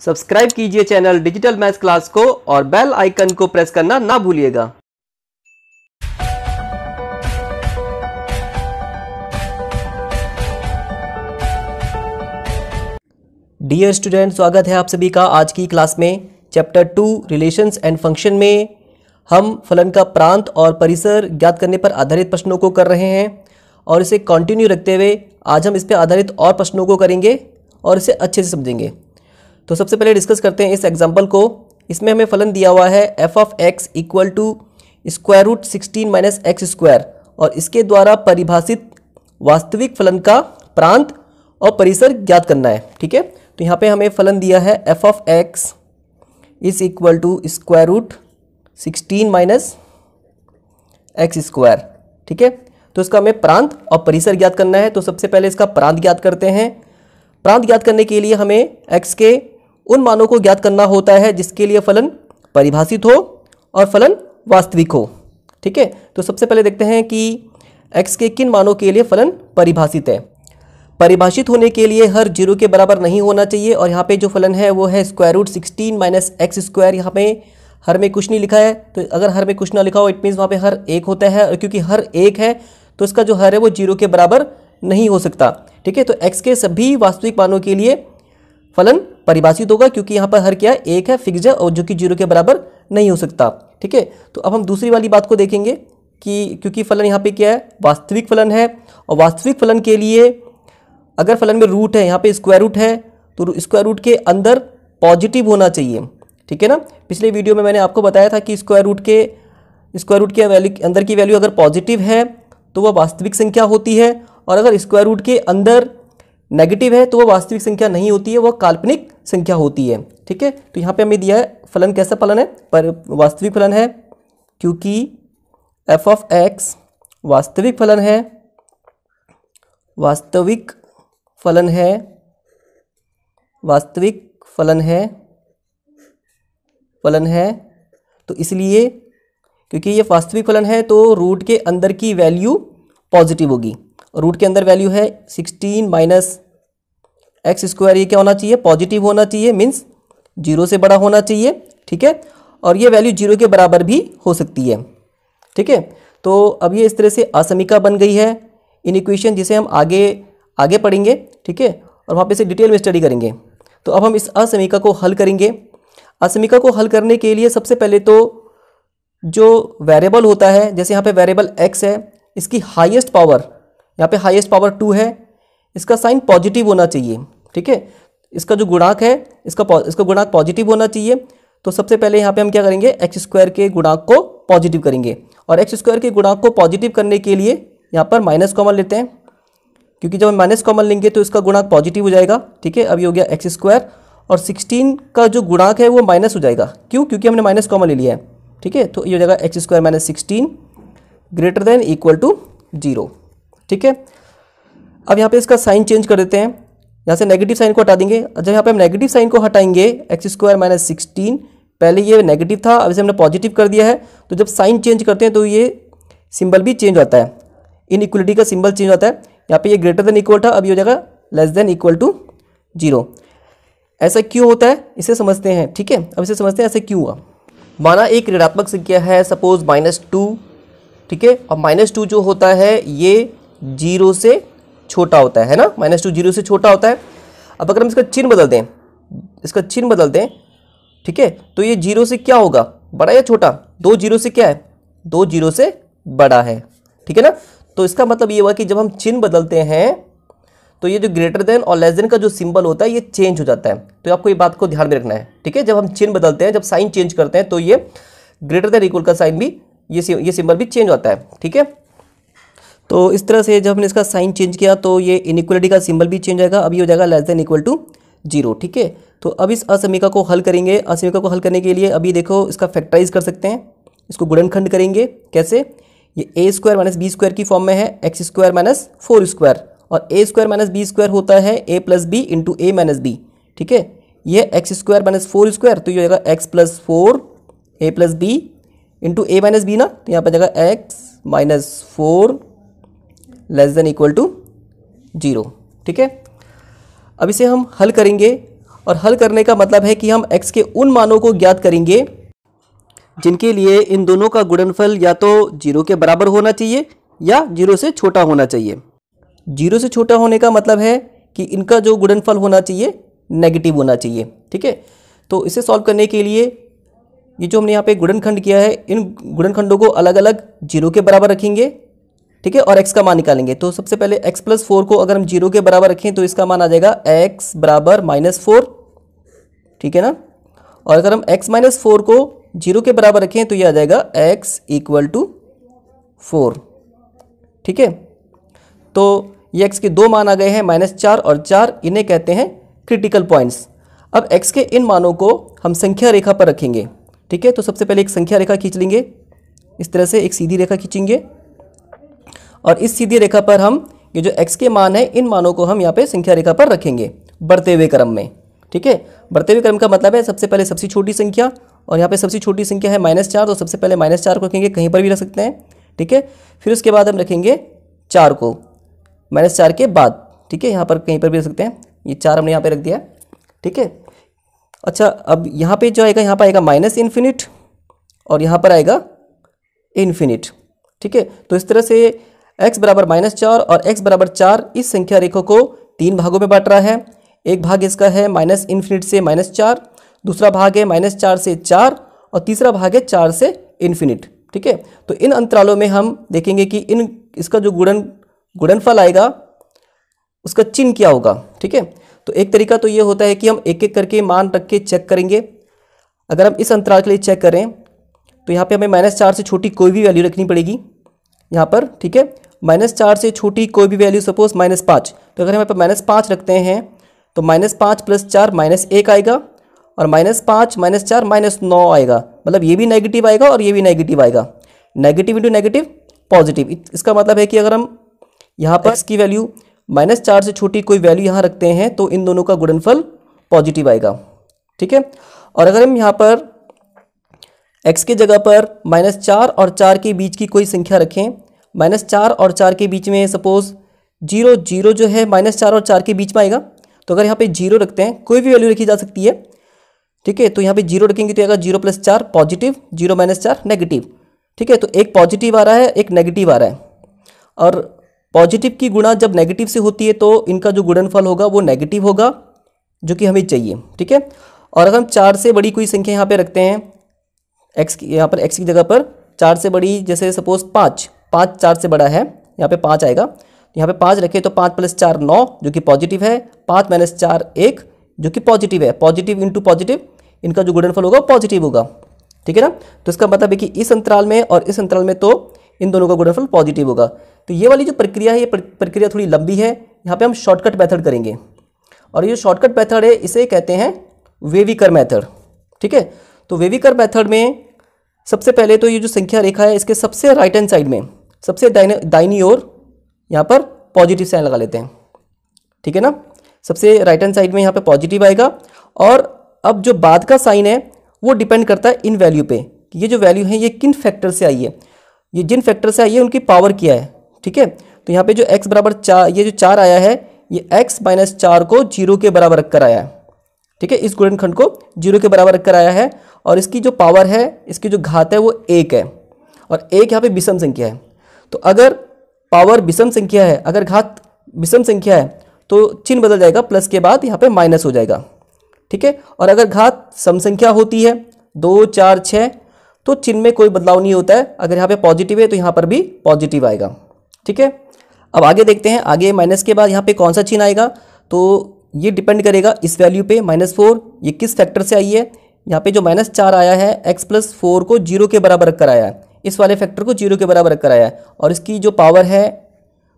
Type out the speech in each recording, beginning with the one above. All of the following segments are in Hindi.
सब्सक्राइब कीजिए चैनल डिजिटल मैथ्स क्लास को और बेल आइकन को प्रेस करना ना भूलिएगा। डियर स्टूडेंट, स्वागत है आप सभी का आज की क्लास में। चैप्टर 2 रिलेशंस एंड फंक्शन में हम फलन का प्रांत और परिसर ज्ञात करने पर आधारित प्रश्नों को कर रहे हैं और इसे कंटिन्यू रखते हुए आज हम इस पर आधारित और प्रश्नों को करेंगे और इसे अच्छे से समझेंगे। तो सबसे पहले डिस्कस करते हैं इस एग्जाम्पल को। इसमें हमें फलन दिया हुआ है f of x equal to square root 16 minus x square और इसके द्वारा परिभाषित वास्तविक फलन का प्रांत और परिसर ज्ञात करना है। ठीक है, तो यहाँ पे हमें फलन दिया है f of x is equal to square root 16 minus x square. ठीक है, तो इसका हमें प्रांत और परिसर ज्ञात करना है। तो सबसे पहले इसका प्रांत ज्ञात करते हैं। प्रांत ज्ञात करने के लिए हमें x के उन मानों को ज्ञात करना होता है जिसके लिए फलन परिभाषित हो और फलन वास्तविक हो। ठीक है, तो सबसे पहले देखते हैं कि x के किन मानों के लिए फलन परिभाषित है। परिभाषित होने के लिए हर 0 के बराबर नहीं होना चाहिए और यहाँ पे जो फलन है वो है square root 16 minus x square. यहाँ पे हर में कुछ नहीं लिखा है, तो अगर हर में कुछ ना लिखा हो इट मीन्स वहाँ पे हर एक होता है और क्योंकि हर एक है तो इसका जो हर है वो 0 के बराबर नहीं हो सकता। ठीक है, तो x के सभी वास्तविक मानों के लिए फलन परिभाषित होगा क्योंकि यहाँ पर हर क्या है, एक है, फिक्स है और जो कि 0 के बराबर नहीं हो सकता। ठीक है, तो अब हम दूसरी वाली बात को देखेंगे कि क्योंकि फलन यहाँ पे क्या है, वास्तविक फलन है और वास्तविक फलन के लिए अगर फलन में रूट है, यहाँ पे स्क्वायर रूट है तो स्क्वायर रूट के अंदर पॉजिटिव होना चाहिए। ठीक है ना, पिछले वीडियो में मैंने आपको बताया था कि स्क्वायर रूट के वैल्यू अंदर की वैल्यू अगर पॉजिटिव है तो वह वास्तविक संख्या होती है और अगर स्क्वायर रूट के अंदर नेगेटिव है तो वह वास्तविक संख्या नहीं होती है, वह काल्पनिक संख्या होती है। ठीक है, तो यहाँ पे हमें दिया है फलन कैसा फलन है, पर वास्तविक फलन है क्योंकि f ऑफ x वास्तविक फलन है, वास्तविक फलन है, वास्तविक फलन है, फलन है। तो इसलिए क्योंकि ये वास्तविक फलन है तो रूट के अंदर की वैल्यू पॉजिटिव होगी और रूट के अंदर वैल्यू है 16 माइनस एक्स स्क्वायर। ये क्या होना चाहिए, पॉजिटिव होना चाहिए, मीन्स 0 से बड़ा होना चाहिए। ठीक है, और ये वैल्यू 0 के बराबर भी हो सकती है। ठीक है, तो अब ये इस तरह से असमीका बन गई है इन इक्वेशन, जिसे हम आगे पढ़ेंगे। ठीक है, और वहाँ पे से डिटेल में स्टडी करेंगे। तो अब हम इस असमीका को हल करेंगे। असमीका को हल करने के लिए सबसे पहले तो जो वेरिएबल होता है, जैसे यहाँ पे वेरिएबल x है, इसकी हाईएस्ट पावर, यहाँ पे हाईएस्ट पावर 2 है, इसका साइन पॉजिटिव होना चाहिए। ठीक है, इसका जो गुणांक है इसका गुणांक पॉजिटिव होना चाहिए। तो सबसे पहले यहाँ पे हम क्या करेंगे, एक्स स्क्वायर के गुणांक को पॉजिटिव करेंगे और एक्स स्क्वायर के गुणांक को पॉजिटिव करने के लिए यहाँ पर माइनस कॉमन लेते हैं क्योंकि जब हम माइनस कॉमन लेंगे तो इसका गुणांक पॉजिटिव हो जाएगा। ठीक है, अब ये हो गया एक्स स्क्वायर और 16 का जो गुणांक है वो माइनस हो जाएगा। क्यों, क्योंकि हमने माइनस कॉमन ले लिया है। ठीक है, तो ये हो जाएगा x square minus 16 greater than equal to 0। ठीक है, अब यहाँ पे इसका साइन चेंज कर देते हैं, यहाँ से नेगेटिव साइन को हटा देंगे। जब यहाँ पे हम नेगेटिव साइन को हटाएंगे, एक्स स्क्वायर माइनस 16 पहले ये नेगेटिव था, अब इसे हमने पॉजिटिव कर दिया है। तो जब साइन चेंज करते हैं तो ये सिंबल भी चेंज होता है, इनइक्वलिटी का सिंबल चेंज होता है। यहाँ पे ये ग्रेटर देन इक्वल था, अब ये हो जाएगा लेस देन इक्वल टू 0। ऐसा क्यों होता है इसे समझते हैं। ठीक है, अब इसे समझते हैं ऐसे क्यों हुआ। माना एक ऋणात्मक संख्या है, सपोज -2। ठीक है, और -2 जो होता है ये 0 से छोटा होता है ना, -2 0 से छोटा होता है। अब अगर हम इसका चिन्ह बदल दें, ठीक है, तो ये 0 से क्या होगा, बड़ा या छोटा, 2 0 से क्या है, 2 0 से बड़ा है। ठीक है ना, तो इसका मतलब ये हुआ कि जब हम चिन्ह बदलते हैं तो ये जो ग्रेटर देन और लेस देन का जो सिंबल होता है ये चेंज हो जाता है। तो आपको ये बात को ध्यान में रखना है। ठीक है, जब हम चिन्ह बदलते हैं, जब साइन चेंज करते हैं तो ये ग्रेटर देन इक्वल का साइन भी, ये सिंबल भी चेंज होता है। ठीक है, तो इस तरह से जब हमने इसका साइन चेंज किया तो ये इनइक्वलिटी का सिंबल भी चेंज आएगा, अभी हो जाएगा लेस देन इक्वल टू 0। ठीक है, तो अब इस असमीका को हल करेंगे। असमीका को हल करने के लिए अभी देखो इसका फैक्टराइज कर सकते हैं, इसको गुणनखंड करेंगे। कैसे, ये ए स्क्वायर माइनस बी स्क्वायर की फॉर्म में है, एक्स स्क्वायर माइनस 4 स्क्वायर और ए स्क्वायर माइनस बी स्क्वायर होता है ए plus b into a minus B. ठीक है, ये एक्स स्क्वायर माइनस 4 स्क्वायर तो ये हो जाएगा x plus 4 a plus b into a minus b ना, तो यहाँ पर जाएगा x minus 4 less than equal to 0। ठीक है, अब इसे हम हल करेंगे और हल करने का मतलब है कि हम x के उन मानों को ज्ञात करेंगे जिनके लिए इन दोनों का गुणनफल या तो 0 के बराबर होना चाहिए या 0 से छोटा होना चाहिए। 0 से छोटा होने का मतलब है कि इनका जो गुणनफल होना चाहिए नेगेटिव होना चाहिए। ठीक है, तो इसे सॉल्व करने के लिए ये जो हमने यहाँ पे गुणनखंड किया है, इन गुणनखंडों को अलग अलग 0 के बराबर रखेंगे। ठीक है, और x का मान निकालेंगे। तो सबसे पहले x + 4 को अगर हम 0 के बराबर रखें तो इसका मान आ जाएगा x = -4। ठीक है ना, और अगर हम x - 4 को 0 के बराबर रखें तो ये आ जाएगा x = 4। ठीक है, तो ये x के दो मान आ गए हैं -4 और 4, इन्हें कहते हैं क्रिटिकल पॉइंट्स। अब x के इन मानों को हम संख्या रेखा पर रखेंगे। ठीक है, तो सबसे पहले एक संख्या रेखा खींच लेंगे, इस तरह से एक सीधी रेखा खींचेंगे और इस सीधी रेखा पर हम ये जो x के मान है इन मानों को हम यहाँ पे संख्या रेखा पर रखेंगे बढ़ते हुए क्रम में। ठीक है, बढ़ते हुए क्रम का मतलब है सबसे पहले सबसे छोटी संख्या, और यहाँ पे सबसे छोटी संख्या है -4, तो सबसे पहले -4 को रखेंगे, कहीं पर भी रख सकते हैं। ठीक है, फिर उसके बाद हम रखेंगे 4 को -4 के बाद। ठीक है, यहाँ पर कहीं पर भी रख सकते हैं, ये 4 हमने यहाँ पे रख दिया। ठीक है, अच्छा अब यहाँ पे जो आएगा, यहाँ पर आएगा -∞ और यहाँ पर आएगा ∞। ठीक है, तो इस तरह से x = -4 और x = 4 इस संख्या रेखा को 3 भागों में बांट रहा है। एक भाग इसका है -∞ से -4, दूसरा भाग है -4 से 4 और तीसरा भाग है 4 से ∞। ठीक है, तो इन अंतरालों में हम देखेंगे कि इसका जो गुणनफल आएगा उसका चिन्ह क्या होगा। ठीक है, तो एक तरीका तो ये होता है कि हम एक एक करके मान रख के चेक करेंगे। अगर हम इस अंतराल के लिए चेक करें तो यहाँ पे हमें -4 से छोटी कोई भी वैल्यू रखनी पड़ेगी यहाँ पर। ठीक है, -4 से छोटी कोई भी वैल्यू, सपोज -5, तो अगर हम यहाँ पर -5 रखते हैं तो -5 + 4 -1 आएगा और -5 - 4 -9 आएगा, मतलब ये भी नेगेटिव आएगा और ये भी नेगेटिव आएगा। नेगेटिव इंटू नेगेटिव पॉजिटिव, इसका मतलब है कि अगर हम यहाँ पर इसकी वैल्यू -4 से छोटी कोई वैल्यू यहाँ रखते हैं तो इन दोनों का गुणनफल पॉजिटिव आएगा। ठीक है, और अगर हम यहाँ पर x की जगह पर -4 और 4 के बीच की कोई संख्या रखें, -4 और 4 के बीच में सपोज 0 जो है -4 और 4 के बीच में आएगा, तो अगर यहाँ पे 0 रखते हैं, कोई भी वैल्यू रखी जा सकती है। ठीक है, तो यहाँ पे 0 रखेंगे तो आएगा 0 + 4 पॉजिटिव, 0 - 4 नेगेटिव। ठीक है, तो एक पॉजिटिव आ रहा है, एक नेगेटिव आ रहा है, और पॉजिटिव की गुणा जब नेगेटिव से होती है तो इनका जो गुणनफल होगा वो नेगेटिव होगा, जो कि हमें चाहिए। ठीक है, और अगर हम 4 से बड़ी कोई संख्या यहाँ पे रखते हैं, x की यहाँ पर x की जगह पर 4 से बड़ी, जैसे सपोज 5 4 से बड़ा है, यहाँ पे 5 आएगा, यहाँ पे 5 रखे तो 5 + 4 9 जो कि पॉजिटिव है, 5 - 4 1 जो कि पॉजिटिव है। पॉजिटिव इंटू पॉजिटिव, इनका जो गुणनफल होगा पॉजिटिव होगा। ठीक है ना, तो इसका मतलब है कि इस अंतराल में और इस अंतराल में तो इन दोनों का गुणनफल पॉजिटिव होगा। तो ये वाली जो प्रक्रिया है, ये प्रक्रिया थोड़ी लंबी है, यहाँ पे हम शॉर्टकट मेथड करेंगे, और ये शॉर्टकट मेथड है, इसे कहते हैं वेविकर मेथड। ठीक है, तो वेविकर मेथड में सबसे पहले तो ये जो संख्या रेखा है इसके सबसे राइट हैंड साइड में, सबसे दाहिनी ओर यहाँ पर पॉजिटिव साइन लगा लेते हैं। ठीक है ना, सबसे राइट हैंड साइड में यहाँ पे पॉजिटिव आएगा, और अब जो बाद का साइन है वो डिपेंड करता है इन वैल्यू पे, कि ये जो वैल्यू है ये किन फैक्टर से आई है, ये जिन फैक्टर से आई है उनकी पावर क्या है। ठीक है, तो यहाँ पे जो x = 4, ये जो 4 आया है, ये x - 4 को 0 के बराबर रखकर आया है। ठीक है, इस गुणनखंड को 0 के बराबर रखकर आया है, और इसकी जो पावर है, इसकी जो घात है वो 1 है, और 1 यहाँ पे विषम संख्या है। तो अगर पावर विषम संख्या है, अगर घात विषम संख्या है तो चिन्ह बदल जाएगा, प्लस के बाद यहाँ पे माइनस हो जाएगा। ठीक है, और अगर घात सम संख्या होती है 2 4 6 तो चिन्ह में कोई बदलाव नहीं होता है, अगर यहाँ पे पॉजिटिव है तो यहाँ पर भी पॉजिटिव आएगा। ठीक है, अब आगे देखते हैं, आगे माइनस के बाद यहाँ पे कौन सा चिन्ह आएगा, तो ये डिपेंड करेगा इस वैल्यू पे -4, ये किस फैक्टर से आई है। यहाँ पे जो -4 आया है, x + 4 को 0 के बराबर रखकर आया है, इस वाले फैक्टर को 0 के बराबर रखकर आया है, और इसकी जो पावर है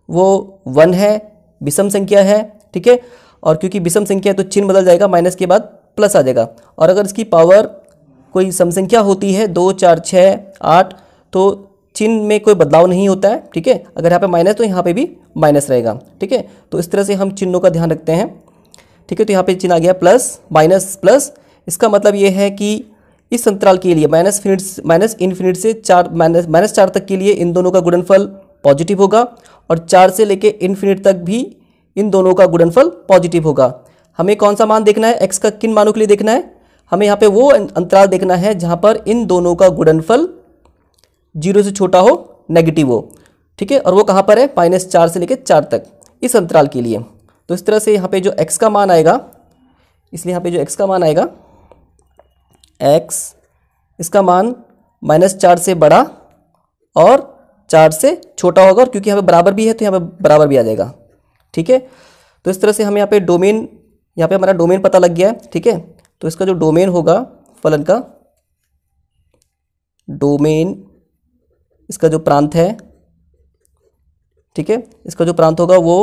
वो 1 है, विषम संख्या है। ठीक है, और क्योंकि विषम संख्या है तो चिन्ह बदल जाएगा, माइनस के बाद प्लस आ जाएगा, और अगर इसकी पावर कोई सम संख्या होती है 2 4 6 8 तो चिन्ह में कोई बदलाव नहीं होता है। ठीक है, अगर यहाँ पे माइनस तो यहाँ पे भी माइनस रहेगा। ठीक है, तो इस तरह से हम चिन्हों का ध्यान रखते हैं। ठीक है, तो यहाँ पे चिन्ह आ गया प्लस माइनस प्लस, इसका मतलब ये है कि इस अंतराल के लिए -∞ से 4 तक के लिए इन दोनों का गुणनफल पॉजिटिव होगा, और 4 से लेके ∞ तक भी इन दोनों का गुणनफल पॉजिटिव होगा। हमें कौन सा मान देखना है, x का किन मानों के लिए देखना है, हमें यहाँ पे वो अंतराल देखना है जहाँ पर इन दोनों का गुणनफल 0 से छोटा हो, नेगेटिव हो, ठीक है। और वो कहाँ पर है, -4 से लेकर 4 तक, इस अंतराल के लिए। तो इस तरह से यहाँ पे जो x का मान आएगा, इसलिए यहाँ पे जो x का मान आएगा, x इसका मान -4 से बड़ा और 4 से छोटा होगा, और क्योंकि यहाँ पे बराबर भी है तो यहाँ पे बराबर भी आ जाएगा, ठीक है। तो इस तरह से हम यहाँ पे डोमेन, यहाँ पे हमारा डोमेन पता लग गया है, ठीक है। तो इसका जो डोमेन होगा फलन का, डोमेन इसका जो प्रांत है, ठीक है, इसका जो प्रांत होगा वो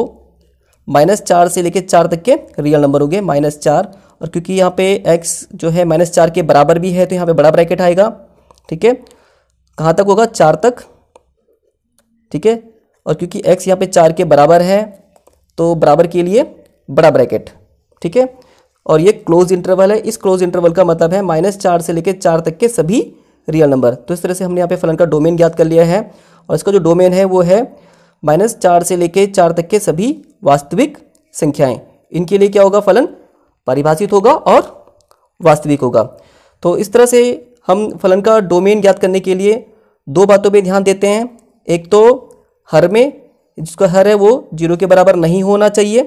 -4 से लेकर 4 तक के रियल नंबर हो गए, -4। और क्योंकि यहाँ पे x जो है -4 के बराबर भी है तो यहाँ पे बड़ा ब्रैकेट आएगा, ठीक है। कहाँ तक होगा, 4 तक, ठीक है। और क्योंकि x यहाँ पे 4 के बराबर है तो बराबर के लिए बड़ा ब्रैकेट, ठीक है। और ये क्लोज इंटरवल है, इस क्लोज इंटरवल का मतलब है -4 से लेकर 4 तक के सभी रियल नंबर। तो इस तरह से हमने यहाँ पे फलन का डोमेन ज्ञात कर लिया है, और इसका जो डोमेन है वो है -4 से लेकर 4 तक के सभी वास्तविक संख्याएं। इनके लिए क्या होगा, फलन परिभाषित होगा और वास्तविक होगा। तो इस तरह से हम फलन का डोमेन ज्ञात करने के लिए दो बातों पे ध्यान देते हैं। एक तो हर में, जिसका हर है वो 0 के बराबर नहीं होना चाहिए,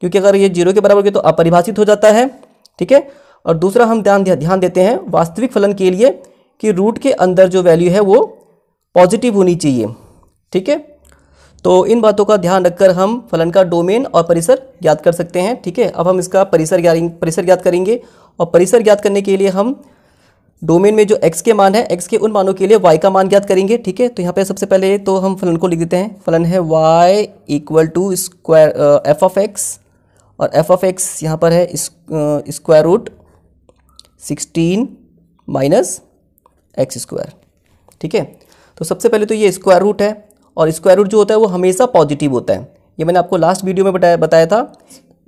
क्योंकि अगर ये 0 के बराबर के तो अपरिभाषित हो जाता है, ठीक है। और दूसरा हम ध्यान देते हैं वास्तविक फलन के लिए कि रूट के अंदर जो वैल्यू है वो पॉजिटिव होनी चाहिए, ठीक है। तो इन बातों का ध्यान रखकर हम फलन का डोमेन और परिसर ज्ञात कर सकते हैं, ठीक है। अब हम इसका परिसर ज्ञात करेंगे, और परिसर ज्ञात करने के लिए हम डोमेन में जो x के मान है, x के उन मानों के लिए y का मान ज्ञात करेंगे, ठीक है। तो यहाँ पे सबसे पहले तो हम फलन को लिख देते हैं। फलन है y = square f of x, और f ऑफ x यहाँ पर है स्क्वायर रूट 16 माइनस x², ठीक है। तो सबसे पहले तो ये स्क्वायर रूट है, और स्क्वायर रूट जो होता है वो हमेशा पॉजिटिव होता है। ये मैंने आपको लास्ट वीडियो में बताया था,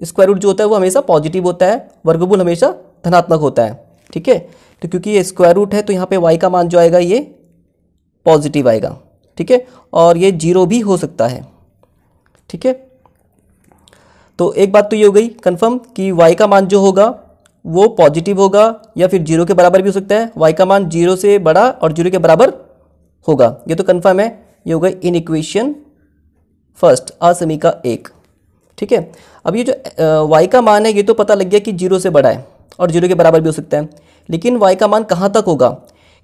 स्क्वायर रूट जो होता है वो हमेशा पॉजिटिव होता है, वर्गमूल हमेशा धनात्मक होता है, ठीक है। तो क्योंकि ये स्क्वायर रूट है तो यहाँ पे y का मान जो आएगा ये पॉजिटिव आएगा, ठीक है। और ये 0 भी हो सकता है, ठीक है। तो एक बात तो ये हो गई कंफर्म कि y का मान जो होगा वो पॉजिटिव होगा या फिर 0 के बराबर भी हो सकता है। y का मान 0 से बड़ा और 0 के बराबर होगा, ये तो कंफर्म है। ये होगा इन इक्वेशन फर्स्ट, असमीका 1, ठीक है। अब ये जो y का मान है ये तो पता लग गया कि 0 से बड़ा है और 0 के बराबर भी हो सकता है, लेकिन y का मान कहाँ तक होगा,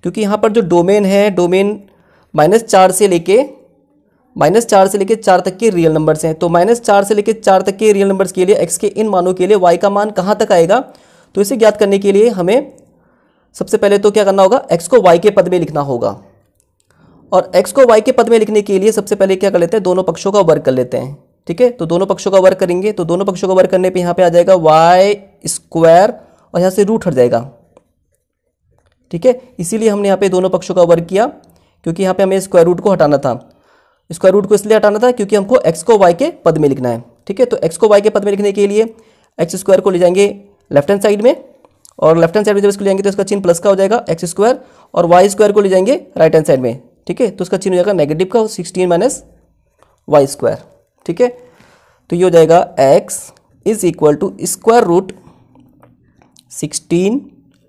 क्योंकि यहाँ पर जो डोमेन है, डोमेन -4 से लेके 4 तक के रियल नंबर्स हैं। तो -4 से लेके 4 तक के रियल नंबर्स के लिए x के इन मानों के लिए y का मान कहाँ तक आएगा, तो इसे ज्ञात करने के लिए हमें सबसे पहले तो क्या करना होगा, x को y के पद में लिखना होगा। और x को y के पद में लिखने के लिए सबसे पहले क्या कर लेते हैं, दोनों पक्षों का वर्ग कर लेते हैं, ठीक है। तो दोनों पक्षों का वर्ग करेंगे, तो दोनों पक्षों का वर्ग करने पे यहाँ पे आ जाएगा y² और यहाँ से रूट हट जाएगा, ठीक है। इसीलिए हमने यहाँ पे दोनों पक्षों का वर्ग किया, क्योंकि यहाँ पे हमें स्क्वायर रूट को हटाना था। स्क्वायर रूट को इसलिए हटाना था क्योंकि हमको x को y के पद में लिखना है, ठीक है। तो x को y के पद में लिखने के लिए x² को ले जाएंगे लेफ्ट हैंड साइड में, और लेफ्ट हैंड साइड में जब इसको ले जाएंगे तो इसका चिन्ह प्लस का हो जाएगा x², और y² को ले जाएंगे राइट हैंड साइड में, ठीक है। तो उसका चिन्ह हो जाएगा नेगेटिव का 16 माइनस y², ठीक है। तो ये हो जाएगा x = √16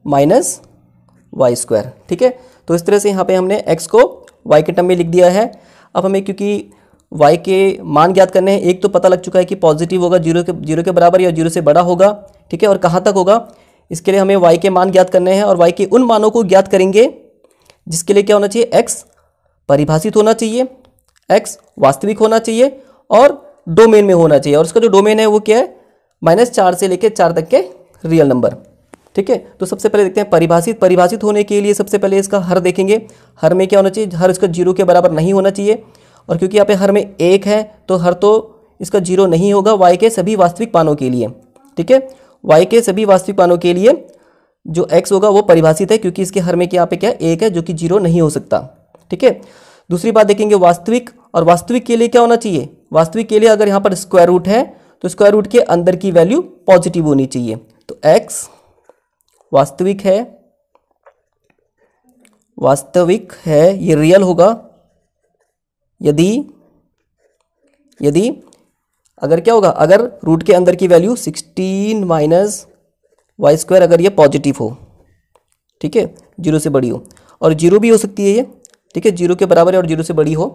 माइनस y², ठीक है। तो इस तरह से यहाँ पे हमने x को y के टर्म में लिख दिया है। अब हमें क्योंकि y के मान ज्ञात करने हैं, एक तो पता लग चुका है कि पॉजिटिव होगा, 0 के बराबर या 0 से बड़ा होगा, ठीक है। और कहाँ तक होगा, इसके लिए हमें y के मान ज्ञात करने हैं, और y के उन मानों को ज्ञात करेंगे जिसके लिए क्या होना चाहिए, x परिभाषित होना चाहिए, x वास्तविक होना चाहिए और डोमेन में होना चाहिए। और उसका जो डोमेन है वो क्या है, -4 से लेकर 4 तक के रियल नंबर, ठीक है। तो सबसे पहले देखते हैं परिभाषित होने के लिए सबसे पहले इसका हर देखेंगे। हर में क्या होना चाहिए, हर इसका 0 के बराबर नहीं होना चाहिए, और क्योंकि यहाँ पे हर में 1 है तो हर तो इसका 0 नहीं होगा y के सभी वास्तविक मानों के लिए, ठीक है। y के सभी वास्तविक मानों के लिए जो x होगा वो परिभाषित है, क्योंकि इसके हर में यहाँ पे क्या 1 है जो कि 0 नहीं हो सकता, ठीक है। दूसरी बात देखेंगे वास्तविक, और वास्तविक के लिए क्या होना चाहिए, वास्तविक के लिए अगर यहाँ पर स्क्वायर रूट है तो स्क्वायर रूट के अंदर की वैल्यू पॉजिटिव होनी चाहिए। तो x वास्तविक है, ये रियल होगा यदि अगर क्या होगा, अगर रूट के अंदर की वैल्यू 16 माइनस वाई स्क्वायर अगर ये पॉजिटिव हो, ठीक है, जीरो से बड़ी हो, और जीरो भी हो सकती है ये, ठीक है, जीरो के बराबर है और जीरो से बड़ी हो,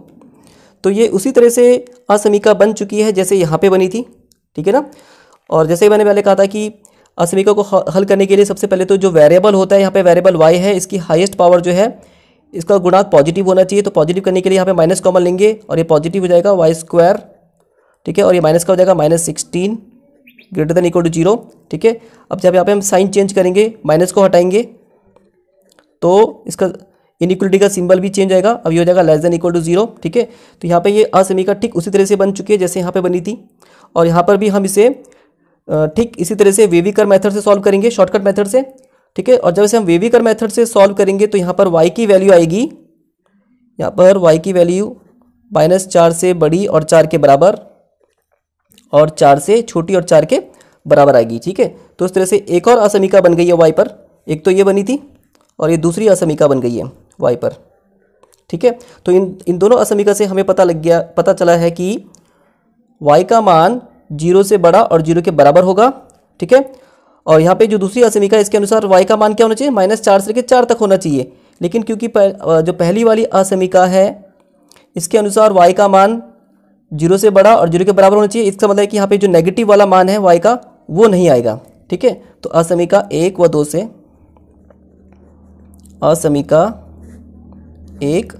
तो ये उसी तरह से असमीका बन चुकी है जैसे यहाँ पे बनी थी, ठीक है ना। और जैसे मैंने पहले कहा था कि असमीका को हल करने के लिए सबसे पहले तो जो वेरिएबल होता है, यहाँ पे वेरिएबल y है, इसकी हाईएस्ट पावर जो है, इसका गुणांक पॉजिटिव होना चाहिए। तो पॉजिटिव करने के लिए यहाँ पे माइनस कॉमन लेंगे और ये पॉजिटिव हो जाएगा वाई स्क्वायर, ठीक है, और ये माइनस का हो जाएगा -16 ग्रेटर देन इक्वल टू 0, ठीक है। अब जब यहाँ पे हम साइन चेंज करेंगे, माइनस को हटाएंगे तो इसका इनइक्वलिटी का सिंबल भी चेंज आएगा, अब ये हो जाएगा लेस देन इक्वल टू 0, ठीक है। तो यहाँ पे ये असमीका ठीक उसी तरह से बन चुकी है जैसे यहाँ पे बनी थी, और यहाँ पर भी हम इसे ठीक इसी तरह से वेविकर मेथड से सॉल्व करेंगे, शॉर्टकट मेथड से, ठीक है। और जब इसे हम वेविकर मेथड से सॉल्व करेंगे तो यहाँ पर y की वैल्यू आएगी, यहाँ पर y की वैल्यू -4 से बड़ी और 4 के बराबर, और 4 से छोटी और 4 के बराबर आएगी, ठीक है। तो इस तरह से एक और असमीका बन गई है y पर, एक तो ये बनी थी और ये दूसरी असमीका बन गई है y पर, ठीक है। तो इन दोनों असमीका से हमें पता चला है कि y का मान 0 से बड़ा और 0 के बराबर होगा, ठीक है। और यहाँ पे जो दूसरी असमीका है इसके अनुसार y का मान क्या होना चाहिए, -4 से लेकर 4 तक होना चाहिए, लेकिन क्योंकि जो पहली वाली असमीका है इसके अनुसार y का मान 0 से बड़ा और 0 के बराबर होना चाहिए, इसका मतलब है कि यहाँ पे जो नेगेटिव वाला मान है y का वो नहीं आएगा, ठीक है। तो असमीका 1 व 2 से, असमीका 1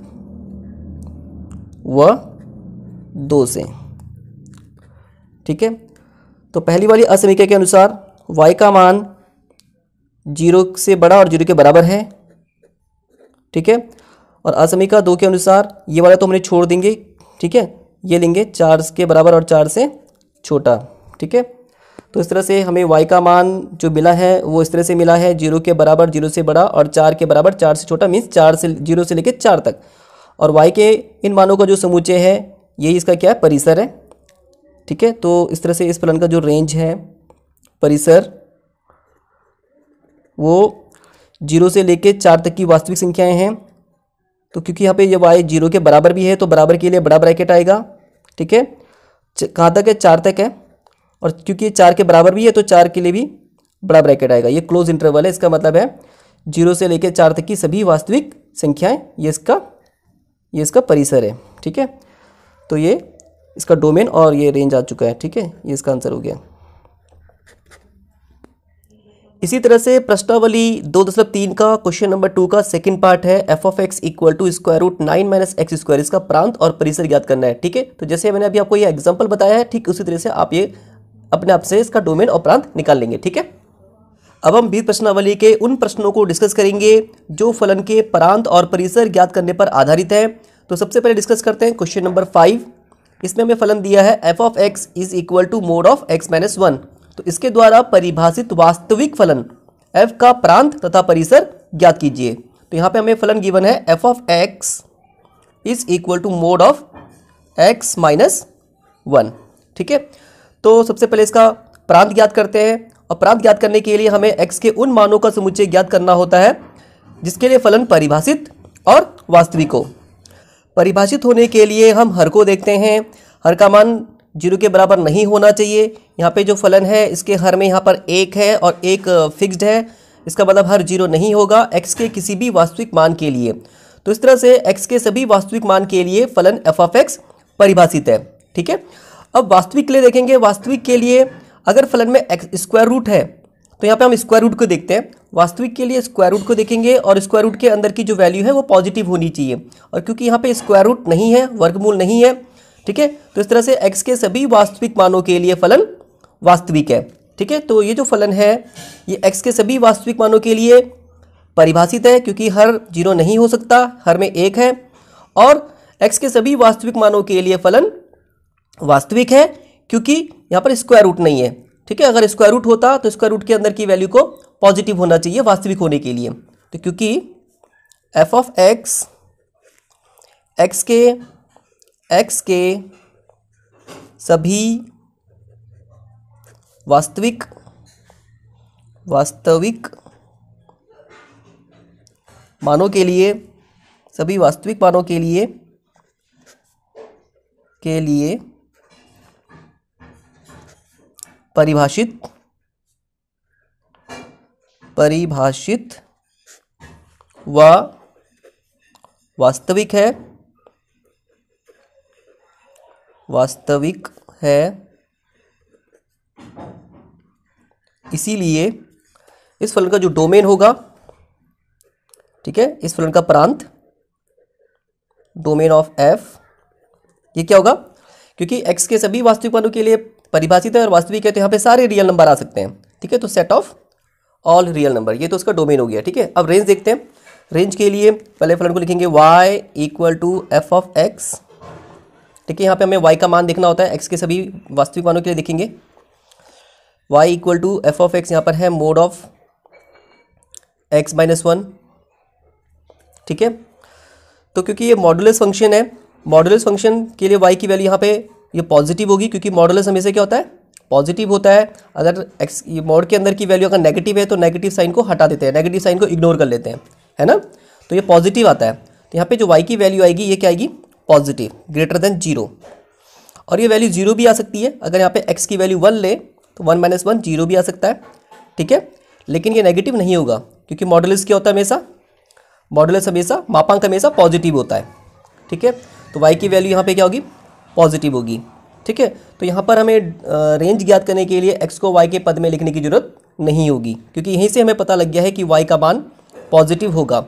व 2 से, ठीक है। तो पहली वाली असमीका के अनुसार y का मान 0 से बड़ा और 0 के बराबर है, ठीक है। और असमीका 2 के अनुसार ये वाला तो हमने छोड़ देंगे, ठीक है, ये लेंगे 4 के बराबर और 4 से छोटा, ठीक है। तो इस तरह से हमें y का मान जो मिला है वो इस तरह से मिला है, 0 के बराबर 0 से बड़ा और 4 के बराबर 4 से छोटा, मीन्स 0 से लेकर 4 तक। और y के इन मानों का जो समुच्चय है यही इसका क्या है, परिसर है, ठीक है। तो इस तरह से इस फलन का जो रेंज है, परिसर, वो 0 से लेके 4 तक की वास्तविक संख्याएं हैं। तो क्योंकि यहाँ पे ये y 0 के बराबर भी है तो बराबर के लिए बड़ा ब्रैकेट आएगा, ठीक है। कहाँ तक है, 4 तक है, और क्योंकि ये 4 के बराबर भी है तो 4 के लिए भी बड़ा ब्रैकेट आएगा। ये क्लोज इंटरवल है, इसका मतलब है 0 से लेकर 4 तक की सभी वास्तविक संख्याएं, ये इसका परिसर है, ठीक है। तो ये इसका डोमेन और ये रेंज आ चुका है, ठीक है, ये इसका आंसर हो गया। इसी तरह से प्रश्नावली 2.3 का क्वेश्चन नंबर 2 का सेकंड पार्ट है f(x) इक्वल टू √9 - x², इसका प्रांत और परिसर ज्ञात करना है, ठीक है। तो जैसे मैंने अभी आपको ये एग्जांपल बताया है, ठीक उसी तरह से आप ये अपने आप से इसका डोमेन और प्रांत निकाल लेंगे, ठीक है। अब हम 20 प्रश्नावली के उन प्रश्नों को डिस्कस करेंगे जो फलन के प्रांत और परिसर ज्ञात करने पर आधारित है। तो सबसे पहले डिस्कस करते हैं क्वेश्चन नंबर 5। इसमें हमें फलन दिया है f(x) is equal to mod of x - 1। तो इसके द्वारा परिभाषित वास्तविक फलन f का प्रांत तथा परिसर ज्ञात कीजिए। तो यहाँ पे हमें फलन गिवन है f(x) is equal to mod of x - 1, ठीक है। तो सबसे पहले इसका प्रांत ज्ञात करते हैं, और प्रांत ज्ञात करने के लिए हमें x के उन मानों का समुच्चय ज्ञात करना होता है जिसके लिए फलन परिभाषित और वास्तविक हो। परिभाषित होने के लिए हम हर को देखते हैं, हर का मान 0 के बराबर नहीं होना चाहिए। यहाँ पे जो फलन है इसके हर में यहाँ पर 1 है और 1 फिक्स्ड है, इसका मतलब हर 0 नहीं होगा x के किसी भी वास्तविक मान के लिए। तो इस तरह से x के सभी वास्तविक मान के लिए फलन f(x) परिभाषित है, ठीक है। अब वास्तविक के लिए देखेंगे, वास्तविक के लिए अगर फलन में स्क्वायर रूट है तो यहाँ पे हम स्क्वायर रूट को देखते हैं। वास्तविक के लिए स्क्वायर रूट को देखेंगे और स्क्वायर रूट के अंदर की जो वैल्यू है वो पॉजिटिव होनी चाहिए, और क्योंकि यहाँ पे स्क्वायर रूट नहीं है, वर्गमूल नहीं है, ठीक है, तो इस तरह से x के सभी वास्तविक मानों के लिए फलन वास्तविक है, ठीक है। तो ये जो फलन है ये x के सभी वास्तविक मानों के लिए परिभाषित है, क्योंकि हर 0 नहीं हो सकता, हर में 1 है, और x के सभी वास्तविक मानों के लिए फलन वास्तविक है क्योंकि यहाँ पर स्क्वायर रूट नहीं है, ठीक है। अगर स्क्वायर रूट होता तो स्क्वायर रूट के अंदर की वैल्यू को पॉजिटिव होना चाहिए वास्तविक होने के लिए। तो क्योंकि f(x) x के सभी वास्तविक मानों के लिए, सभी वास्तविक मानों के लिए परिभाषित व वास्तविक है, इसीलिए इस फलन का जो डोमेन होगा, ठीक है, इस फलन का प्रांत, डोमेन ऑफ एफ, ये क्या होगा, क्योंकि x के सभी वास्तविक मानों के लिए परिभाषित है और वास्तविक है, तो यहाँ पे सारे रियल नंबर आ सकते हैं, ठीक है, तो set of all real number, ये तो उसका डोमेन हो गया, ठीक है। अब रेंज देखते हैं। रेंज के लिए पहले फलन को लिखेंगे y equal to f of x, ठीक है, यहाँ पे हमें y का मान देखना होता है, x के सभी वास्तविक मानों के लिए देखेंगे, y equal to f of x यहाँ पर है मोड ऑफ x माइनस 1, ठीक है। तो क्योंकि ये मॉडुलस फंक्शन है, मॉडुलस फंक्शन के लिए y की वैल्यू यहाँ पे ये पॉजिटिव होगी, क्योंकि मॉडुलस हमेशा क्या होता है, पॉजिटिव होता है। अगर x ये मॉड के अंदर की वैल्यू अगर नेगेटिव है तो नेगेटिव साइन को हटा देते हैं, नेगेटिव साइन को इग्नोर कर लेते हैं, है ना, तो ये पॉजिटिव आता है। तो यहाँ पे जो y की वैल्यू आएगी ये क्या आएगी, पॉजिटिव, ग्रेटर देन 0, और ये वैल्यू 0 भी आ सकती है। अगर यहाँ पे x की वैल्यू 1 ले तो 1 माइनस 1 0 भी आ सकता है, ठीक है, लेकिन ये नेगेटिव नहीं होगा, क्योंकि मॉडुलस क्या होता है, हमेशा मॉडुलस हमेशा मापांक हमेशा पॉजिटिव होता है, ठीक है। तो y की वैल्यू यहाँ पे क्या होगी, पॉजिटिव होगी, ठीक है। तो यहाँ पर हमें रेंज ज्ञात करने के लिए x को y के पद में लिखने की जरूरत नहीं होगी, क्योंकि यहीं से हमें पता लग गया है कि y का मान पॉजिटिव होगा,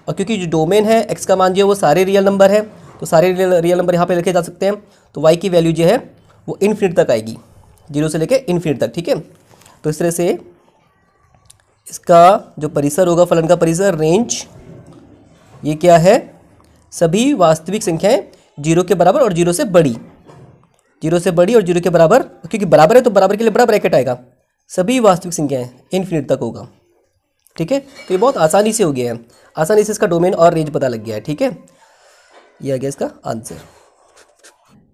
और क्योंकि जो डोमेन है x का मान जो है वो सारे रियल नंबर है, तो सारे रियल नंबर यहाँ पे लिखे जा सकते हैं। तो y की वैल्यू जो है वो इन्फिनिट तक आएगी, 0 से लेके इन्फिनिट तक, ठीक है। तो इस तरह से इसका जो परिसर होगा, फलन का परिसर, रेंज, ये क्या है, सभी वास्तविक संख्याएं 0 के बराबर और 0 से बड़ी, 0 से बड़ी और 0 के बराबर, क्योंकि बराबर है तो बराबर के लिए बड़ा ब्रैकेट आएगा, सभी वास्तविक संख्याएं इन्फिनिट तक होगा, ठीक है। तो ये बहुत आसानी से हो गया है, आसानी से इसका डोमेन और रेंज पता लग गया है, ठीक है। ये आ गया इसका आंसर।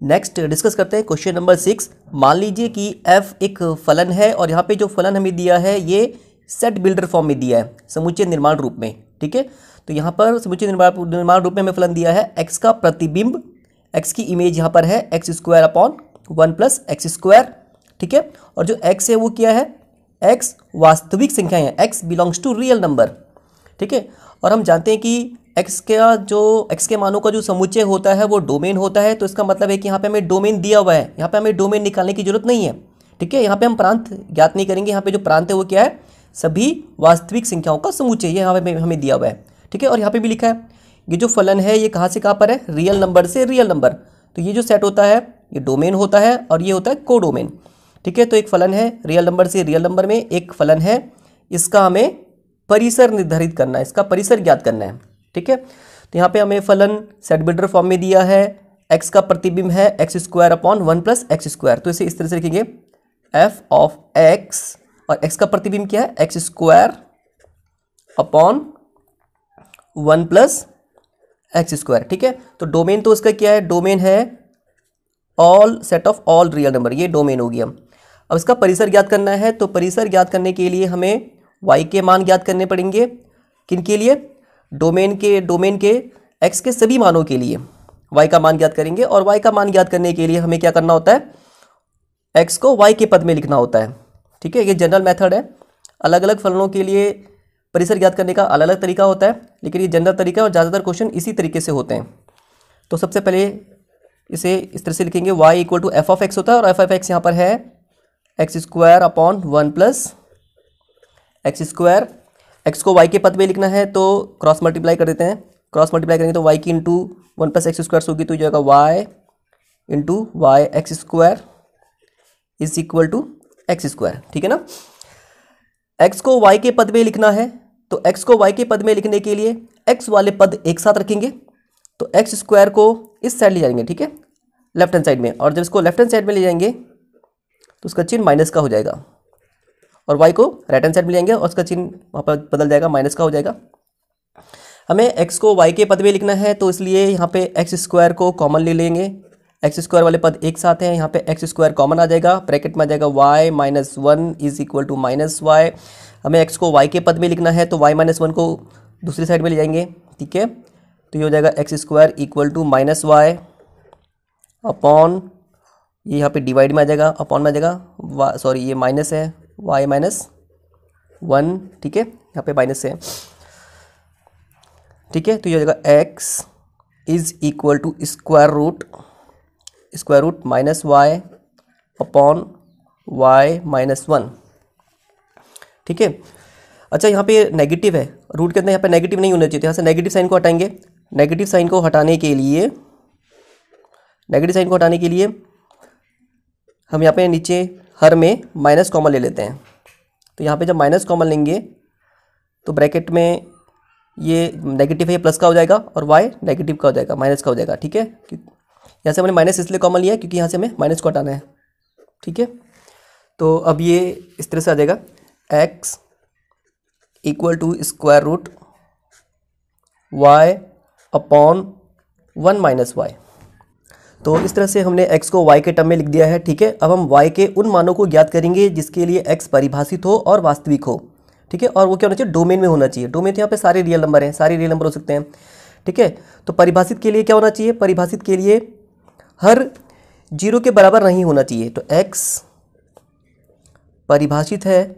नेक्स्ट डिस्कस करते हैं क्वेश्चन नंबर 6। मान लीजिए कि f एक फलन है और यहाँ पे जो फलन हमें दिया है ये सेट बिल्डर फॉर्म में दिया है, समुच्चय निर्माण रूप में, ठीक है। तो यहाँ पर समुच्चय निर्माण रूप में हमें फलन दिया है, x का प्रतिबिंब, x की इमेज यहाँ पर है x square upon 1 plus x square, ठीक है। और जो x है वो क्या है, x वास्तविक संख्या है, x belongs to real number, ठीक है। और हम जानते हैं कि x के मानों का जो समुच्चय होता है वो डोमेन होता है, तो इसका मतलब है कि यहाँ पे हमें डोमेन दिया हुआ है, यहाँ पे हमें डोमेन निकालने की जरूरत नहीं है, ठीक है। यहाँ पे हम प्रांत ज्ञात नहीं करेंगे, यहाँ पे जो प्रांत है वो क्या है, सभी वास्तविक संख्याओं का समुच्चय, ये यहाँ पे हमें दिया हुआ है, ठीक है। और यहाँ पे भी लिखा है ये जो फलन है ये कहाँ से कहाँ पर है, रियल नंबर से रियल नंबर, तो ये जो सेट होता है ये डोमेन होता है और ये होता है कोडोमेन, ठीक है। तो एक फलन है रियल नंबर से रियल नंबर में, एक फलन है, इसका हमें परिसर निर्धारित करना है, इसका परिसर ज्ञात करना है, ठीक है। तो यहाँ पे हमें फलन सेट बिल्डर फॉर्म में दिया है, x का प्रतिबिंब है x square upon 1 plus x square, तो इसे इस तरह से लिखेंगे f ऑफ x, और x का प्रतिबिंब क्या है, x square upon 1 plus x square, ठीक है। तो डोमेन तो उसका क्या है, डोमेन है all set of all real number, ये डोमेन हो गया। अब इसका परिसर ज्ञात करना है, तो परिसर ज्ञात करने के लिए हमें y के मान ज्ञात करने पड़ेंगे, किन के लिए, डोमेन के x के सभी मानों के लिए y का मान ज्ञात करेंगे, और y का मान ज्ञात करने के लिए हमें क्या करना होता है, x को y के पद में लिखना होता है, ठीक है। ये जनरल मेथड है, अलग अलग फलनों के लिए परिसर ज्ञात करने का अलग अलग तरीका होता है, लेकिन ये जनरल तरीका है और ज़्यादातर क्वेश्चन इसी तरीके से होते हैं। तो सबसे पहले इसे इस तरह से लिखेंगे, y equal to f of x होता है, और एफ ऑफ एक्स यहाँ पर है x square upon 1 plus x square. X को y के पद में लिखना है तो क्रॉस मल्टीप्लाई कर देते हैं, क्रॉस मल्टीप्लाई करेंगे तो y की इंटू 1 प्लस एक्स स्क्वायर होगी, तो ये जाएगा y into y x square is equal to x square, ठीक है ना। x को y के पद में लिखना है, तो x को y के पद में लिखने के लिए x वाले पद एक साथ रखेंगे, तो एक्स स्क्वायर को इस साइड ले जाएंगे, ठीक है, लेफ्ट हैंड साइड में, और जब इसको लेफ्ट हैंड साइड में ले जाएंगे तो उसका चिन्ह माइनस का हो जाएगा, और y को राइट हैंड साइड में ले जाएंगे और उसका चिन्ह वहाँ पर बदल जाएगा, माइनस का हो जाएगा। हमें x को y के पद में लिखना है, तो इसलिए यहाँ पे एक्स स्क्वायर को कॉमन ले लेंगे, एक्स स्क्वायर वाले पद एक साथ हैं, यहाँ पे एक्स स्क्वायर कॉमन आ जाएगा, ब्रैकेट में आ जाएगा y minus 1 is equal to minus y. हमें x को y के पद में लिखना है, तो y माइनस 1 को दूसरी साइड में ले जाएंगे, ठीक है। तो ये हो जाएगा x square equal to minus y upon ये यहाँ पे डिवाइड में आ जाएगा, अपॉन में आ जाएगा, सॉरी ये माइनस है, y माइनस 1, ठीक है, यहाँ पे माइनस है, ठीक है। तो ये हो जाएगा x is equal to square root minus y upon y minus 1, ठीक है। अच्छा यहाँ पे नेगेटिव है, रूट के अंदर यहाँ पे नेगेटिव नहीं होना चाहिए, तो यहाँ से नेगेटिव साइन को हटाएंगे। नेगेटिव साइन को हटाने के लिए हम यहाँ पे नीचे हर में माइनस कॉमन ले लेते हैं। तो यहाँ पे जब माइनस कॉमन लेंगे तो ब्रैकेट में ये नेगेटिव है, ये प्लस का हो जाएगा और y नेगेटिव का हो जाएगा, माइनस का हो जाएगा, ठीक है। यहाँ से हमने माइनस इसलिए कॉमन लिया है क्योंकि यहाँ से हमें माइनस को हटाना है, ठीक है। तो अब ये इस तरह से आ जाएगा x equal to square root y upon 1 minus y. तो इस तरह से हमने x को y के टर्म में लिख दिया है, ठीक है। अब हम y के उन मानों को ज्ञात करेंगे जिसके लिए x परिभाषित हो और वास्तविक हो, ठीक है। और वो क्या होना चाहिए, डोमेन में होना चाहिए। डोमेन तो यहाँ पे सारे रियल नंबर हैं, सारे रियल नंबर हो सकते हैं, ठीक है। तो परिभाषित के लिए क्या होना चाहिए, परिभाषित के लिए हर 0 के बराबर नहीं होना चाहिए। तो x परिभाषित है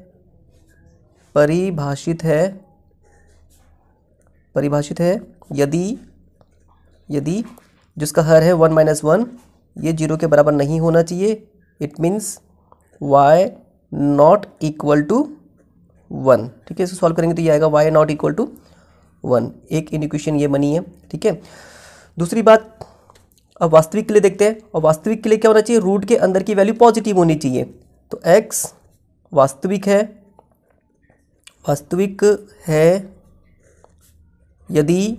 यदि जिसका हर है 1 माइनस 1 ये 0 के बराबर नहीं होना चाहिए। It means y not equal to 1, ठीक है। इसको सॉल्व करेंगे तो ये आएगा y नॉट इक्वल टू 1। एक इक्वेशन ये बनी है, ठीक है। दूसरी बात, अब वास्तविक के लिए देखते हैं। और वास्तविक के लिए क्या होना चाहिए, रूट के अंदर की वैल्यू पॉजिटिव होनी चाहिए। तो x वास्तविक है यदि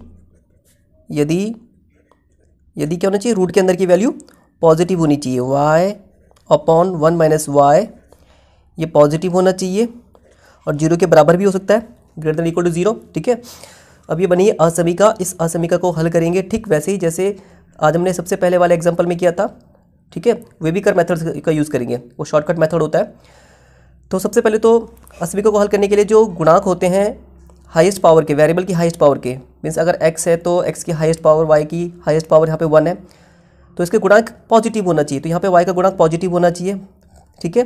क्या होना चाहिए, रूट के अंदर की वैल्यू पॉजिटिव होनी चाहिए। y अपॉन 1 माइनस वाई ये पॉजिटिव होना चाहिए और 0 के बराबर भी हो सकता है, ग्रेटर देन इक्वल टू 0, ठीक है। अब ये बनी है असमीका। इस असमीका को हल करेंगे ठीक वैसे ही जैसे आज हमने सबसे पहले वाले एग्जाम्पल में किया था, ठीक है। वेबिकर मेथड का यूज़ करेंगे, वो शॉर्टकट मेथड होता है। तो सबसे पहले तो असमीका को हल करने के लिए जो गुणांक होते हैं हाईएस्ट पावर के, वेरिएबल की हाईएस्ट पावर के, मीन्स अगर x है तो x की हाईएस्ट पावर, y की हाईएस्ट पावर यहाँ पे 1 है, तो इसके गुणांक पॉजिटिव होना चाहिए। तो यहाँ पे y का गुणांक पॉजिटिव होना चाहिए, ठीक है।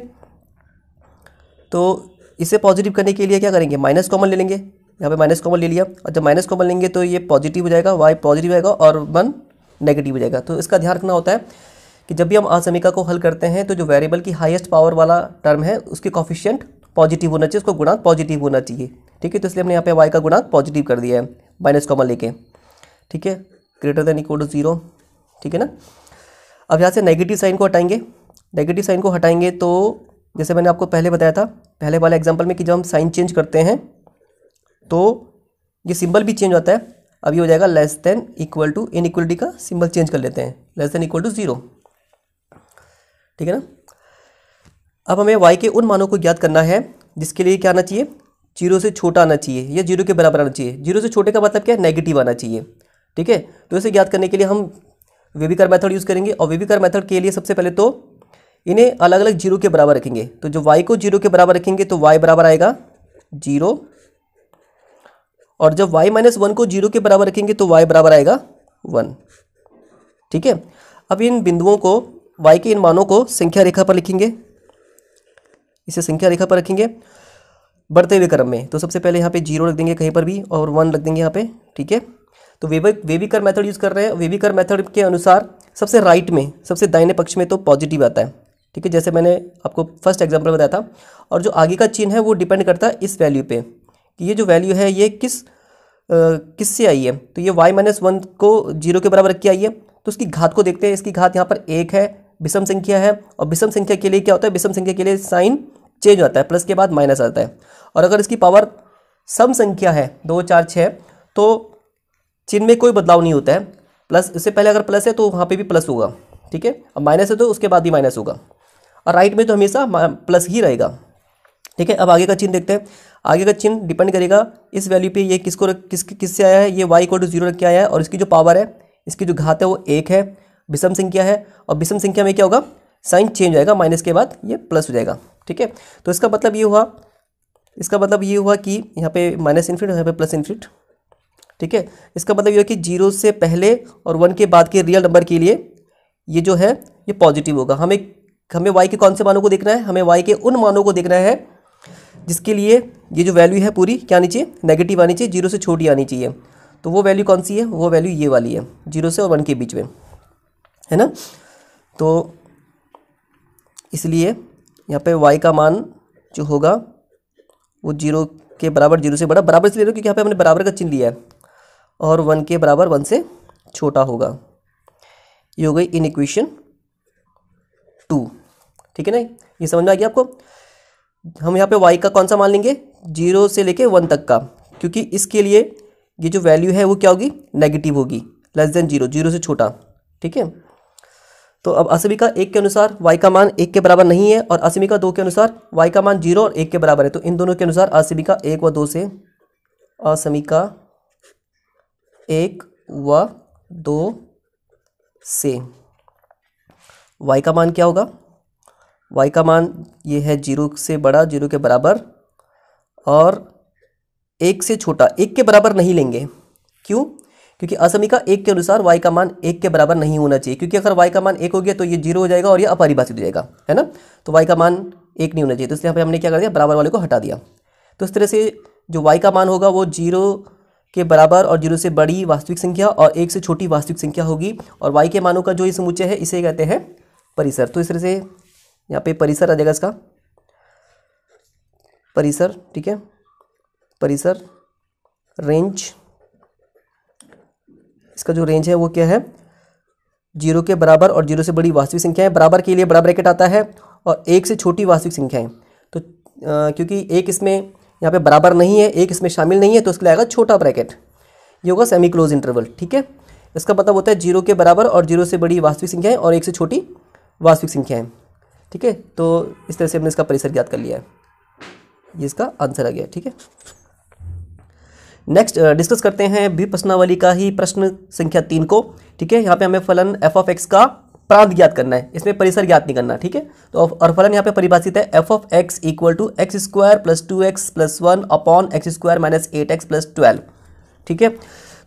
तो इसे पॉजिटिव करने के लिए क्या करेंगे, माइनस कॉमन ले लेंगे। यहाँ पे माइनस कॉमन ले लिया और जब माइनस कॉमन लेंगे तो ये पॉजिटिव हो जाएगा, y पॉजिटिव आएगा और 1 नेगेटिव हो जाएगा। तो इसका ध्यान रखना होता है कि जब भी हम असमीका को हल करते हैं तो जो वेरिएबल की हाईएस्ट पावर वाला टर्म है उसके कोफिशिएंट पॉजिटिव होना चाहिए, उसको गुणांक पॉजिटिव होना चाहिए, ठीक है। तो इसलिए हमने यहाँ पे y का गुणांक पॉजिटिव कर दिया है माइनस कॉमन लेके, ठीक है, ग्रेटर देन इक्वल टू 0, ठीक है ना। अब यहाँ से नेगेटिव साइन को हटाएंगे। नेगेटिव साइन को हटाएंगे तो जैसे मैंने आपको पहले बताया था पहले वाले एग्जाम्पल में कि जब हम साइन चेंज करते हैं तो ये सिंबल भी चेंज होता है। अब ये हो जाएगा less than equal to, inequality का सिंबल चेंज कर लेते हैं, लेस देन इक्वल टू 0, ठीक है ना। अब हमें y के उन मानों को ज्ञात करना है जिसके लिए क्या आना चाहिए, 0 से छोटा आना चाहिए या 0 के बराबर आना चाहिए। 0 से छोटे का मतलब क्या है, नेगेटिव आना चाहिए, ठीक है। तो इसे ज्ञात करने के लिए हम वेबिकर मेथड यूज़ करेंगे और वेबिकर मेथड के लिए सबसे पहले तो इन्हें अलग अलग 0 के बराबर रखेंगे। तो जो y को 0 के बराबर रखेंगे तो y बराबर आएगा 0, और जब y माइनस 1 को 0 के बराबर रखेंगे तो y बराबर आएगा 1, ठीक है। अब इन बिंदुओं को, y के इन मानों को संख्या रेखा पर लिखेंगे, इसे संख्या रेखा पर रखेंगे बढ़ते हुए क्रम में। तो सबसे पहले यहाँ पे 0 रख देंगे कहीं पर भी और 1 रख देंगे यहाँ पे, ठीक है। तो वेबिकर मेथड यूज़ कर रहे हैं। वेबिकर मेथड के अनुसार सबसे राइट में, सबसे दाहिने पक्ष में तो पॉजिटिव आता है, ठीक है, जैसे मैंने आपको फर्स्ट एग्जांपल बताया था। और जो आगे का चिन्ह है वो डिपेंड करता है इस वैल्यू पे कि ये जो वैल्यू है ये किससे आई है। तो ये y माइनस 1 को 0 के बराबर रख के आई है, तो उसकी घात को देखते हैं। इसकी घात यहाँ पर 1 है, विषम संख्या है, और विषम संख्या के लिए क्या होता है, विषम संख्या के लिए साइन चेंज होता है, प्लस के बाद माइनस आता है। और अगर इसकी पावर सम संख्या है 2 4 6 तो चिन्ह में कोई बदलाव नहीं होता है। प्लस, इससे पहले अगर प्लस है तो वहाँ पे भी प्लस होगा, ठीक है। अब माइनस है तो उसके बाद ही माइनस होगा, और राइट में तो हमेशा प्लस ही रहेगा, ठीक है। अब आगे का चिन्ह देखते हैं। आगे का चिन्ह डिपेंड करेगा इस वैल्यू पे, ये किससे आया है, ये y इक्वल टू 0 रख के आया है, और इसकी जो पावर है, इसकी जो घात है वो 1 है, विषम संख्या है, और विषम संख्या में क्या होगा, साइन चेंज हो जाएगा, माइनस के बाद ये प्लस हो जाएगा, ठीक है। तो इसका मतलब ये हुआ कि यहाँ पे माइनस इन्फिनिट, यहाँ पे प्लस इन्फिनिट, ठीक है। इसका मतलब ये है कि 0 से पहले और 1 के बाद के रियल नंबर के लिए ये जो है ये पॉजिटिव होगा। हमें y के कौन से मानों को देखना है? हमें y के उन मानों को देखना है जिसके लिए ये जो वैल्यू है पूरी क्या आनी चाहिए? नेगेटिव आनी चाहिए, 0 से छोटी आनी चाहिए। तो वो वैल्यू कौन सी है? वो वैल्यू ये वाली है, 0 से और 1 के बीच में, है ना। तो इसलिए यहाँ पे y का मान जो होगा वो 0 के बराबर, 0 से बड़ा, बराबर इसलिए क्योंकि यहाँ पे हमने बराबर का चिन्ह लिया है, और 1 के बराबर, 1 से छोटा होगा। ये हो गई इन इक्वेशन 2, ठीक है ना। ये समझ में आ गया आपको? हम यहाँ पे y का कौन सा मान लेंगे? 0 से लेके 1 तक का, क्योंकि इसके लिए ये जो वैल्यू है वो क्या होगी? नेगेटिव होगी, लेस देन 0, 0 से छोटा, ठीक है। तो अब असमीका 1 के अनुसार y का मान 1 के बराबर नहीं है, और असमीका 2 के अनुसार y का मान 0 और 1 के बराबर है। तो इन दोनों के अनुसार असमीका 1 व 2 से, असमीका 1 व 2 से y का मान क्या होगा? y का मान ये है 0 से बड़ा, 0 के बराबर, और 1 से छोटा। 1 के बराबर नहीं लेंगे, क्यों? क्योंकि असमीका 1 के अनुसार y का मान 1 के बराबर नहीं होना चाहिए, क्योंकि अगर y का मान 1 हो गया तो ये 0 हो जाएगा और ये अपरिभाषित हो जाएगा, है ना। तो y का मान 1 नहीं होना चाहिए, तो इसलिए यहाँ पे हमने क्या कर दिया? बराबर वाले को हटा दिया। तो इस तरह से जो y का मान होगा वो 0 के बराबर और 0 से बड़ी वास्तविक संख्या और 1 से छोटी वास्तविक संख्या होगी, और y के मानों का जो ये समुच्चय है इसे कहते हैं परिसर। तो इस तरह से यहाँ पे परिसर आ जाएगा, इसका परिसर, ठीक है। परिसर रेंज, इसका जो रेंज है वो क्या है? 0 के बराबर और 0 से बड़ी वास्तविक संख्याएं, बराबर के लिए बड़ा ब्रैकेट आता है, और 1 से छोटी वास्तविक संख्याएं। तो क्योंकि 1 इसमें यहाँ पे बराबर नहीं है, 1 इसमें शामिल नहीं है, तो इसके लिए आएगा छोटा ब्रैकेट, ये होगा सेमी क्लोज इंटरवल, ठीक है। इसका मतलब होता है 0 के बराबर और 0 से बड़ी वास्तविक संख्याएं और 1 से छोटी वास्तविक संख्याएं, ठीक है। तो इस तरह से हमने इसका परिसर ज्ञात कर लिया है, ये इसका आंसर आ गया, ठीक है। नेक्स्ट डिस्कस करते हैं भी प्रश्नावली का ही प्रश्न संख्या 3 को, ठीक है। यहाँ पे हमें फलन f ऑफ x का प्रांत ज्ञात करना है, इसमें परिसर ज्ञात नहीं करना, ठीक है। तो और फलन यहाँ पे परिभाषित है f of x equal to x square plus 2x plus 1 upon x square minus 8x plus 12, ठीक है।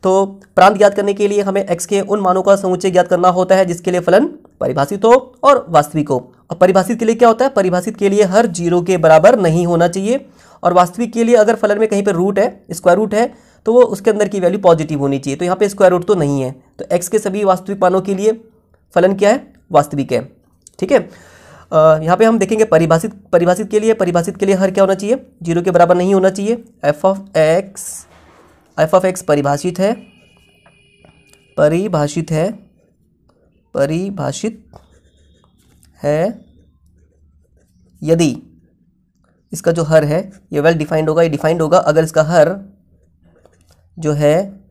तो प्रांत ज्ञात करने के लिए हमें x के उन मानों का समुच्चय ज्ञात करना होता है जिसके लिए फलन परिभाषित हो और वास्तविक हो। और परिभाषित के लिए क्या होता है? परिभाषित के लिए हर 0 के बराबर नहीं होना चाहिए, और वास्तविक के लिए अगर फलन में कहीं पर रूट है, स्क्वायर रूट है, तो वो उसके अंदर की वैल्यू पॉजिटिव होनी चाहिए। तो यहाँ पे स्क्वायर रूट तो नहीं है, तो x के सभी वास्तविक मानों के लिए फलन क्या है? वास्तविक है, ठीक है। यहाँ पे हम देखेंगे परिभाषित के लिए हर क्या होना चाहिए? 0 के बराबर नहीं होना चाहिए। f ऑफ x परिभाषित है यदि इसका जो हर है ये वेल डिफाइंड होगा, ये डिफाइंड होगा अगर इसका हर जो है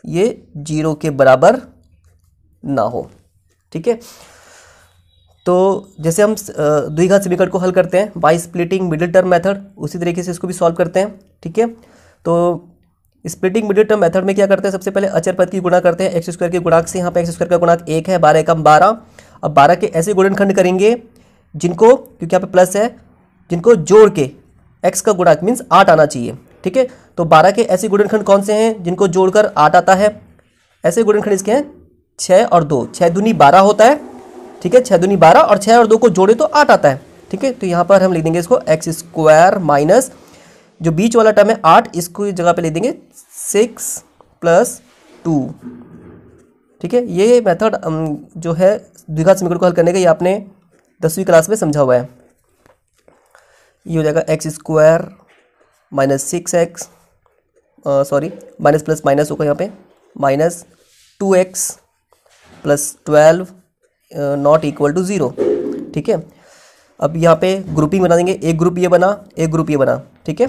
ये 0 के बराबर ना हो, ठीक है। तो जैसे हम द्विघात समीकरण को हल करते हैं by splitting middle term method, उसी तरीके से इसको भी सॉल्व करते हैं, ठीक है। तो स्प्लिटिंग मिडिल टर्म मेथड में क्या करते हैं? सबसे पहले अचर पद की गुणा करते हैं एक्स स्क्वायर के गुणांक से। यहाँ पे एक्स स्क्वायर का गुणांक 1 है, 12 एकम 12। अब 12 के ऐसे गुणनखंड करेंगे जिनको, क्योंकि यहाँ पे प्लस है, जिनको जोड़ के एक्स का गुणांक मीन्स 8 आना चाहिए, ठीक है। तो 12 के ऐसे गुणनखंड कौन से हैं जिनको जोड़कर 8 आता है? ऐसे गुणनखंड इसके हैं 6 और 2, 6 दूनी 12 होता है, ठीक है। 6 दूनी 12 और 6 और 2 को जोड़े तो 8 आता है, ठीक है। तो यहाँ पर हम लिख देंगे इसको एक्स स्क्वायर माइनस जो बीच वाला टर्म है 8, इसको जगह पे लिख देंगे 6 प्लस 2, ठीक है। ये मेथड जो है द्विघात समीकरण को हल करने का, ये आपने 10वीं क्लास में समझा हुआ है। ये हो जाएगा x square minus 6x, sorry minus plus minus होगा यहाँ पे, minus 2x plus 12 not equal to 0, ठीक है। अब यहाँ पे ग्रुपिंग बना देंगे, एक ग्रुप ये बना, एक ग्रुप ये बना, ठीक है।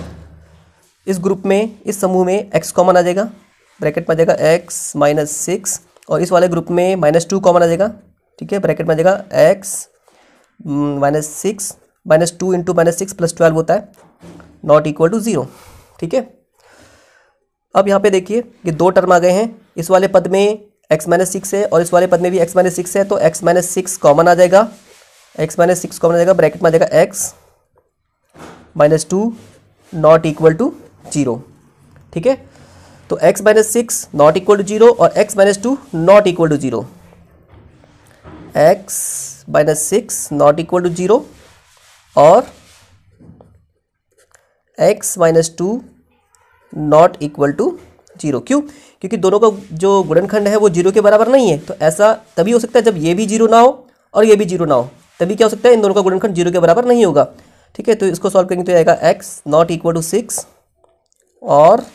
इस ग्रुप में, इस समूह में x कॉमन आ जाएगा, ब्रैकेट में आ जाएगा x माइनस 6, और इस वाले ग्रुप में -2 कॉमन आ जाएगा, ठीक है। ब्रैकेट में आ जाएगा x माइनस 6 -2 इंटू -6 प्लस 12 होता है, नॉट इक्वल टू 0, ठीक है। अब यहाँ पे देखिए ये 2 टर्म आ गए हैं, इस वाले पद में x माइनस 6 है और इस वाले पद में भी x माइनस 6 है, तो x माइनस 6 कॉमन आ जाएगा, x माइनस 6 कॉमन आ जाएगा, ब्रैकेट में आ जाएगा x minus 2 not equal to 0, ठीक है। तो x minus 6 not equal to 0 और x minus 2 not equal to 0, x-6 not equal to 0 और x-2 नॉट इक्वल टू 0। क्यों? क्योंकि दोनों का जो गुणनखंड है वो 0 के बराबर नहीं है। तो ऐसा तभी हो सकता है जब ये भी 0 ना हो और ये भी 0 ना हो, तभी क्या हो सकता है, इन दोनों का गुणनखंड 0 के बराबर नहीं होगा। ठीक है, तो इसको सॉल्व करेंगे तो आएगा x नॉट इक्वल टू 6 और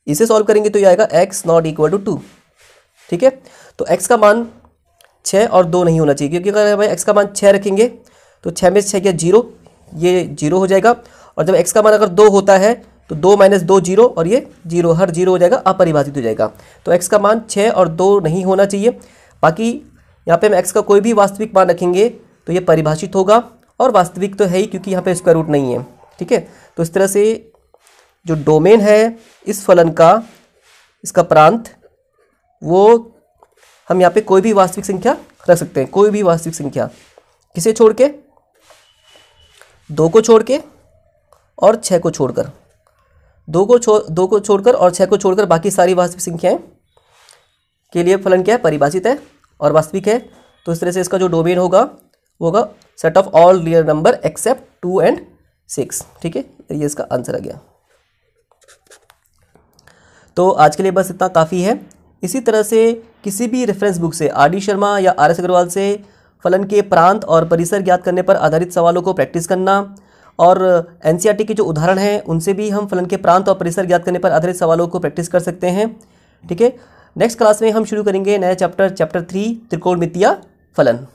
इसे सॉल्व करेंगे तो ये आएगा x नॉट इक्वल टू 2। ठीक है, तो x का मान 6 और 2 नहीं होना चाहिए, क्योंकि अगर भाई x का मान 6 रखेंगे तो 6 में 6 क्या 0, ये 0 हो जाएगा। और जब x का मान अगर 2 होता है तो 2 माइनस 2 0 और ये 0, हर 0 हो जाएगा, अपरिभाषित हो जाएगा। तो x का मान 6 और 2 नहीं होना चाहिए। बाकी यहाँ पे हम x का कोई भी वास्तविक मान रखेंगे तो ये परिभाषित होगा, और वास्तविक तो है ही क्योंकि यहाँ पे स्क्वायर रूट नहीं है। ठीक है, तो इस तरह से जो डोमेन है इस फलन का, इसका प्रांत, वो हम यहाँ पे कोई भी वास्तविक संख्या रख सकते हैं, कोई भी वास्तविक संख्या, किसे छोड़ के, 2 को छोड़ के और 6 को छोड़कर, 2 को छोड़कर और 6 को छोड़कर बाकी सारी वास्तविक संख्याएं के लिए फलन क्या है, परिभाषित है और वास्तविक है। तो इस तरह से इसका जो डोमेन होगा वो होगा set of all real number except 2 and 6। ठीक है, ये इसका आंसर आ गया। तो आज के लिए बस इतना काफ़ी है। इसी तरह से किसी भी रेफरेंस बुक से, आर डी शर्मा या आर एस अग्रवाल से फलन के प्रांत और परिसर ज्ञात करने पर आधारित सवालों को प्रैक्टिस करना, और एनसीईआरटी के जो उदाहरण हैं उनसे भी हम फलन के प्रांत और परिसर ज्ञात करने पर आधारित सवालों को प्रैक्टिस कर सकते हैं। ठीक है, नेक्स्ट क्लास में हम शुरू करेंगे नया चैप्टर 3 त्रिकोणमितीय फलन।